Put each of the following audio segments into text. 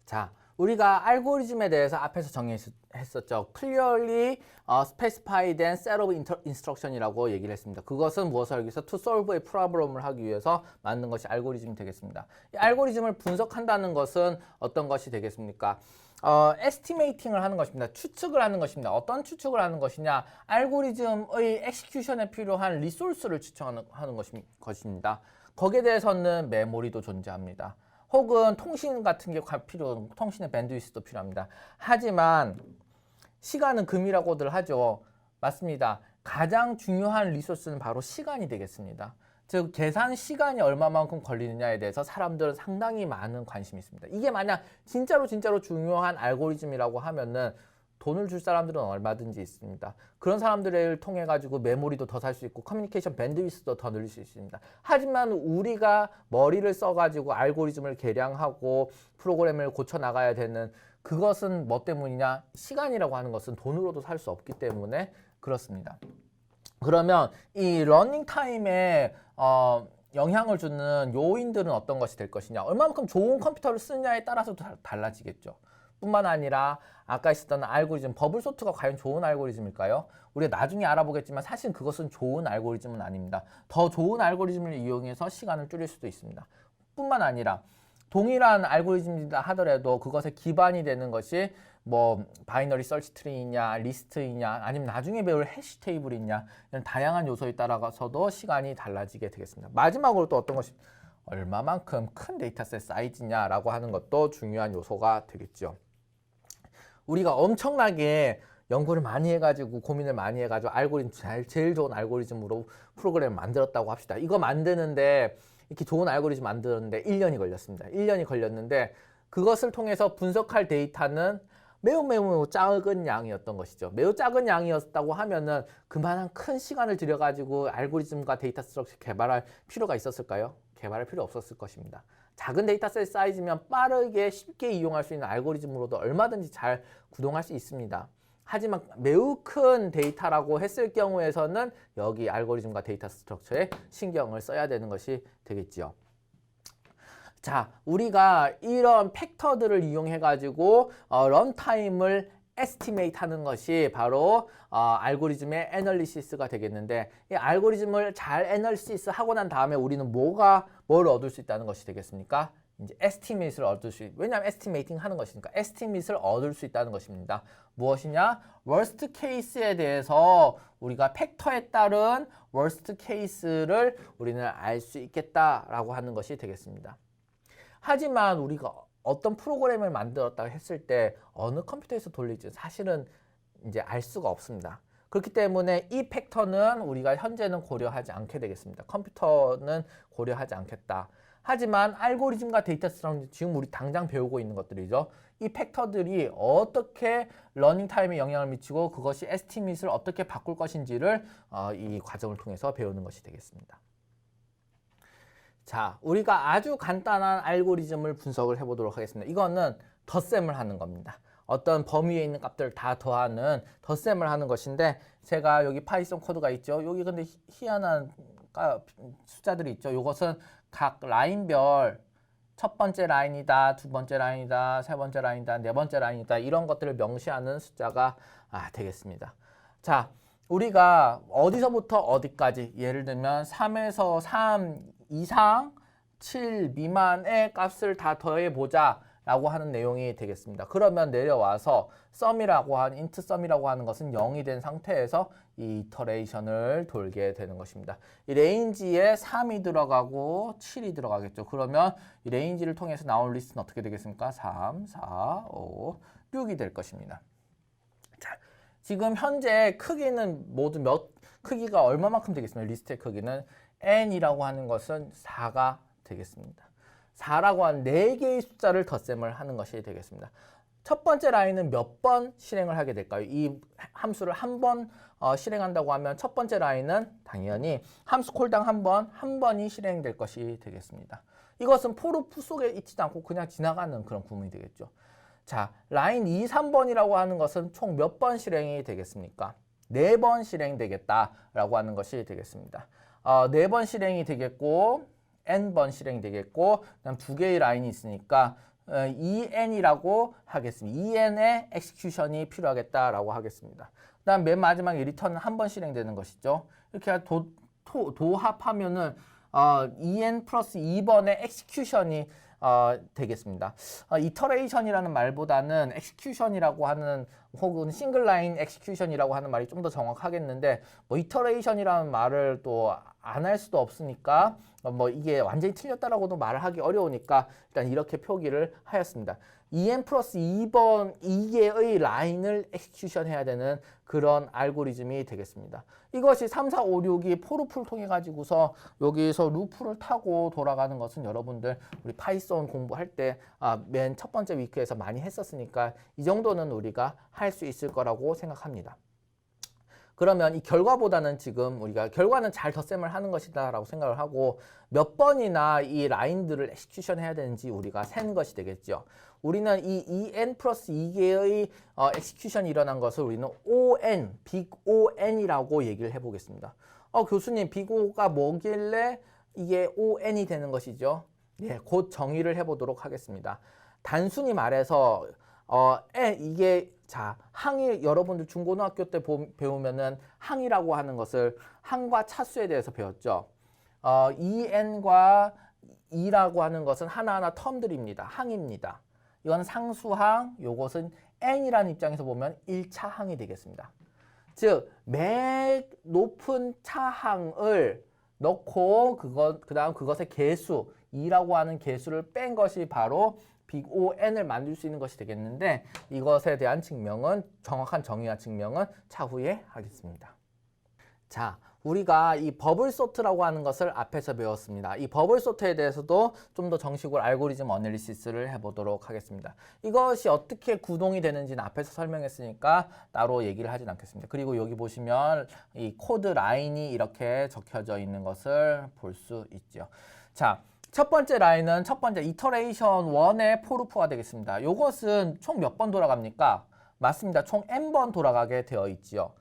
자, 우리가 알고리즘에 대해서 앞에서 정의했었죠. Clearly specified and set of instruction이라고 얘기를 했습니다. 그것은 무엇을 하기 위해서 to solve a problem을 하기 위해서 만든 것이 알고리즘이 되겠습니다. 이 알고리즘을 분석한다는 것은 어떤 것이 되겠습니까? 에스티메이팅을 하는 것입니다. 추측을 하는 것입니다. 어떤 추측을 하는 것이냐? 알고리즘의 엑시큐션에 필요한 리소스를 추측하는 것입니다. 거기에 대해서는 메모리도 존재합니다. 혹은 통신 같은 게 통신의 밴드위스도 필요합니다. 하지만 시간은 금이라고들 하죠. 맞습니다. 가장 중요한 리소스는 바로 시간이 되겠습니다. 즉 계산 시간이 얼마만큼 걸리느냐에 대해서 사람들은 상당히 많은 관심이 있습니다. 이게 만약 진짜로 중요한 알고리즘이라고 하면은 돈을 줄 사람들은 얼마든지 있습니다. 그런 사람들을 통해 가지고 메모리도 더 살 수 있고 커뮤니케이션 밴드위스도 더 늘릴 수 있습니다. 하지만 우리가 머리를 써가지고 알고리즘을 개량하고 프로그램을 고쳐 나가야 되는 그것은 뭐 때문이냐? 시간이라고 하는 것은 돈으로도 살 수 없기 때문에 그렇습니다. 그러면 이 러닝 타임에 영향을 주는 요인들은 어떤 것이 될 것이냐? 얼마만큼 좋은 컴퓨터를 쓰느냐에 따라서도 달라지겠죠. 뿐만 아니라 아까 있었던 알고리즘, 버블소트가 과연 좋은 알고리즘일까요? 우리가 나중에 알아보겠지만 사실 그것은 좋은 알고리즘은 아닙니다. 더 좋은 알고리즘을 이용해서 시간을 줄일 수도 있습니다. 뿐만 아니라 동일한 알고리즘이다 하더라도 그것에 기반이 되는 것이 뭐 바이너리 서치 트리이냐, 리스트이냐, 아니면 나중에 배울 해시 테이블이냐 이런 다양한 요소에 따라서도 시간이 달라지게 되겠습니다. 마지막으로 또 어떤 것이 얼마만큼 큰 데이터셋 사이즈냐라고 하는 것도 중요한 요소가 되겠죠. 우리가 엄청나게 연구를 많이 해가지고 고민을 많이 해가지고 알고리즘 제일 좋은 알고리즘으로 프로그램을 만들었다고 합시다. 이거 만드는데 이렇게 좋은 알고리즘 만드는데 1년이 걸렸습니다. 1년이 걸렸는데 그것을 통해서 분석할 데이터는 매우 작은 양이었던 것이죠. 매우 작은 양이었다고 하면은 그만한 큰 시간을 들여가지고 알고리즘과 데이터 스트럭처 개발할 필요가 있었을까요? 개발할 필요 없었을 것입니다. 작은 데이터셋 사이즈면 빠르게 쉽게 이용할 수 있는 알고리즘으로도 얼마든지 잘 구동할 수 있습니다. 하지만 매우 큰 데이터라고 했을 경우에서는 여기 알고리즘과 데이터 스트럭처에 신경을 써야 되는 것이 되겠지요. 자, 우리가 이런 팩터들을 이용해 가지고 런타임을 에스티메이트 하는 것이 바로 알고리즘의 애널리시스가 되겠는데 이 알고리즘을 잘 애널리시스 하고 난 다음에 우리는 뭘 얻을 수 있다는 것이 되겠습니까? 이제 에스티메이트를 얻을 수 왜냐하면 에스티메이팅 하는 것이니까 에스티메이트를 얻을 수 있다는 것입니다. 무엇이냐? 월스트 케이스에 대해서 우리가 팩터에 따른 월스트 케이스를 우리는 알 수 있겠다라고 하는 것이 되겠습니다. 하지만 우리가 어떤 프로그램을 만들었다 했을 때 어느 컴퓨터에서 돌릴지 사실은 이제 알 수가 없습니다. 그렇기 때문에 이 팩터는 우리가 현재는 고려하지 않게 되겠습니다. 컴퓨터는 고려하지 않겠다. 하지만 알고리즘과 데이터 스트럭처 지금 우리 당장 배우고 있는 것들이죠. 이 팩터들이 어떻게 러닝 타임에 영향을 미치고 그것이 에스티밋을 어떻게 바꿀 것인지를 이 과정을 통해서 배우는 것이 되겠습니다. 자, 우리가 아주 간단한 알고리즘을 분석을 해보도록 하겠습니다. 이거는 덧셈을 하는 겁니다. 어떤 범위에 있는 값들을 다 더하는 덧셈을 하는 것인데 제가 여기 파이썬 코드가 있죠. 여기 근데 희한한 숫자들이 있죠. 이것은 각 라인별 첫 번째 라인이다, 두 번째 라인이다, 세 번째 라인이다, 네 번째 라인이다 이런 것들을 명시하는 숫자가 되겠습니다. 자, 우리가 어디서부터 어디까지 예를 들면 3에서 3 이상 7 미만의 값을 다 더해보자 라고 하는 내용이 되겠습니다. 그러면 내려와서 sum이라고 하는 int sum이라고 하는 것은 0이 된 상태에서 이 이터레이션을 돌게 되는 것입니다. 이 레인지에 3이 들어가고 7이 들어가겠죠. 그러면 이 레인지를 통해서 나올 리스트는 어떻게 되겠습니까? 3, 4, 5, 6이 될 것입니다. 자, 지금 현재 크기는 모두 크기가 얼마만큼 되겠습니까? 리스트의 크기는 n이라고 하는 것은 4가 되겠습니다. 4라고 하는 4개의 숫자를 덧셈을 하는 것이 되겠습니다. 첫 번째 라인은 몇 번 실행을 하게 될까요? 이 함수를 한 번 실행한다고 하면 첫 번째 라인은 당연히 함수 콜당 한 번이 실행될 것이 되겠습니다. 이것은 포르 속에 있지도 않고 그냥 지나가는 그런 구문이 되겠죠. 자, 라인 2, 3번이라고 하는 것은 총 몇 번 실행이 되겠습니까? 4번 실행되겠다라고 하는 것이 되겠습니다. 4번 실행이 되겠고 n번 실행이 되겠고 그다음 2개의 라인이 있으니까 en이라고 하겠습니다. en의 execution이 필요하겠다라고 하겠습니다. 그다음 맨 마지막에 리턴은 한 번 실행되는 것이죠. 이렇게 도합하면은 en 플러스 2번의 execution이 되겠습니다. 이터레이션이라는 말보다는 execution이라고 하는 혹은 싱글 라인 execution이라고 하는 말이 좀 더 정확하겠는데 뭐 이터레이션이라는 말을 또 안 할 수도 없으니까 뭐 이게 완전히 틀렸다라고도 말을 하기 어려우니까 일단 이렇게 표기를 하였습니다. en 플러스 2개의 라인을 execution 해야 되는 그런 알고리즘이 되겠습니다. 이것이 3, 4, 5, 6이 포루프를 통해 가지고서 여기서 루프를 타고 돌아가는 것은 여러분들 우리 파이썬 공부할 때 맨 첫 번째 위크에서 많이 했었으니까 이 정도는 우리가 할 수 있을 거라고 생각합니다. 그러면 이 결과보다는 지금 우리가 결과는 잘 덧셈을 하는 것이다 라고 생각을 하고 몇 번이나 이 라인들을 execution 해야 되는지 우리가 센 것이 되겠죠. 우리는 이 en 플러스 2개의 execution이 일어난 것을 우리는 on, big On이라고 얘기를 해보겠습니다. 교수님, big O가 뭐길래 이게 on이 되는 것이죠? 예, 곧 정의를 해보도록 하겠습니다. 단순히 말해서 이게 항이 여러분들 중고등학교 때 배우면은 항이라고 하는 것을 항과 차수에 대해서 배웠죠. en과 e라고 하는 것은 하나하나 텀들입니다. 항입니다. 이건 상수항, 요것은 n이라는 입장에서 보면 1차 항이 되겠습니다. 즉, 매 높은 차항을 넣고 그다음 그것의 개수, 2라고 하는 개수를 뺀 것이 바로 빅 On을 만들 수 있는 것이 되겠는데 이것에 대한 증명은 정확한 정의와 증명은 차후에 하겠습니다. 자, 우리가 이 버블 소트라고 하는 것을 앞에서 배웠습니다. 이 버블 소트에 대해서도 좀 더 정식으로 알고리즘 어널리시스를 해보도록 하겠습니다. 이것이 어떻게 구동이 되는지는 앞에서 설명했으니까 따로 얘기를 하진 않겠습니다. 그리고 여기 보시면 이 코드 라인이 이렇게 적혀져 있는 것을 볼 수 있죠. 자, 첫 번째 라인은 첫 번째 이터레이션 1의 포루프가 되겠습니다. 이것은 총 몇 번 돌아갑니까? 맞습니다. 총 n번 돌아가게 되어 있지요.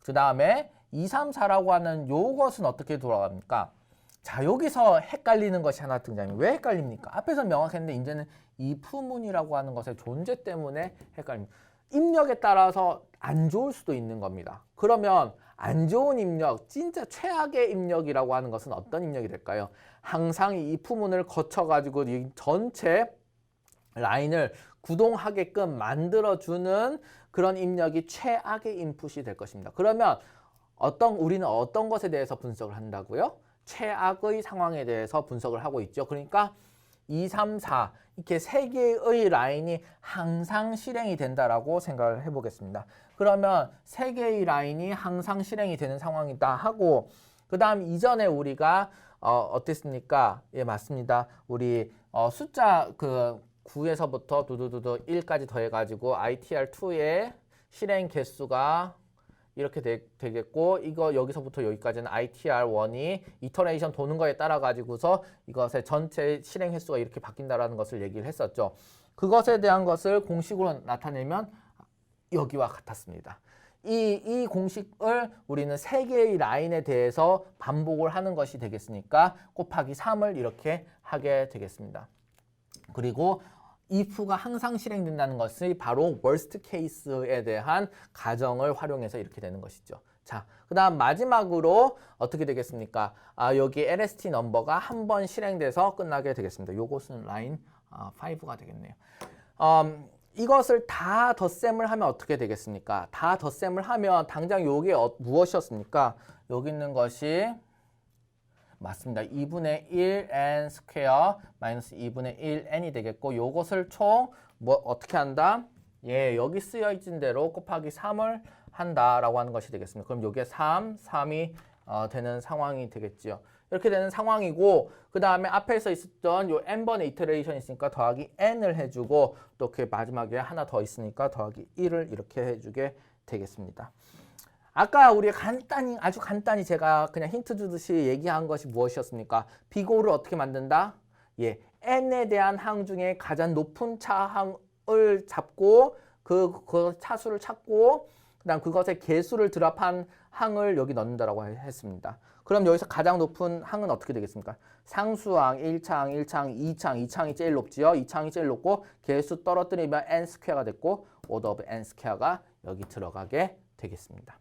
그 다음에 2, 3, 4라고 하는 요것은 어떻게 돌아갑니까? 자, 여기서 헷갈리는 것이 하나 등장해요. 왜 헷갈립니까? 앞에서 명확했는데 이제는 if문이라고 하는 것의 존재 때문에 헷갈립니다. 입력에 따라서 안 좋을 수도 있는 겁니다. 그러면 안 좋은 입력, 진짜 최악의 입력이라고 하는 것은 어떤 입력이 될까요? 항상 이 if문을 거쳐가지고 이 전체 라인을 구동하게끔 만들어주는 그런 입력이 최악의 인풋이 될 것입니다. 그러면 우리는 어떤 것에 대해서 분석을 한다고요? 최악의 상황에 대해서 분석을 하고 있죠. 그러니까 2, 3, 4 이렇게 세 개의 라인이 항상 실행이 된다라고 생각을 해보겠습니다. 그러면 세 개의 라인이 항상 실행이 되는 상황이다 하고 그 다음 이전에 우리가 어땠습니까? 예, 맞습니다. 우리 숫자 9에서부터 두두두두 1까지 더해가지고 ITR2의 실행 개수가 이렇게 되겠고 이거 여기서부터 여기까지는 ITR1이 이터레이션 도는 거에 따라 가지고서 이것의 전체 실행 횟수가 이렇게 바뀐다라는 것을 얘기를 했었죠. 그것에 대한 것을 공식으로 나타내면 여기와 같았습니다. 이 공식을 우리는 세 개의 라인에 대해서 반복을 하는 것이 되겠으니까 곱하기 3을 이렇게 하게 되겠습니다. 그리고 if가 항상 실행된다는 것이 바로 worst case에 대한 가정을 활용해서 이렇게 되는 것이죠. 자, 그 다음 마지막으로 어떻게 되겠습니까? 여기 LST 넘버가 한 번 실행돼서 끝나게 되겠습니다. 요것은 라인 5가 되겠네요. 이것을 다 덧셈을 하면 어떻게 되겠습니까? 다 덧셈을 하면 당장 요게 무엇이었습니까? 여기 있는 것이 맞습니다. 2분의 1 n 스퀘어 마이너스 2분의 1 n이 되겠고 요것을 총 어떻게 한다? 예, 여기 쓰여 있는 대로 곱하기 3을 한다라고 하는 것이 되겠습니다. 그럼 여기에 3이 되는 상황이 되겠지요. 이렇게 되는 상황이고 그 다음에 앞에서 있었던 요 n번의 이터레이션이 있으니까 더하기 n을 해주고 또 그 마지막에 하나 더 있으니까 더하기 1을 이렇게 해주게 되겠습니다. 아까 우리 아주 간단히 제가 그냥 힌트 주듯이 얘기한 것이 무엇이었습니까? 빅O를 어떻게 만든다? 예, n에 대한 항 중에 가장 높은 차항을 잡고 그 차수를 찾고 그다음 그것의 개수를 드랍한 항을 여기 넣는다라고 했습니다. 그럼 여기서 가장 높은 항은 어떻게 되겠습니까? 상수항 1창, 1창, 2창, 2창이 제일 높지요. 2창이 제일 높고 개수 떨어뜨리면 n 스퀘어가 됐고 오더 오브 n 스퀘어가 여기 들어가게 되겠습니다.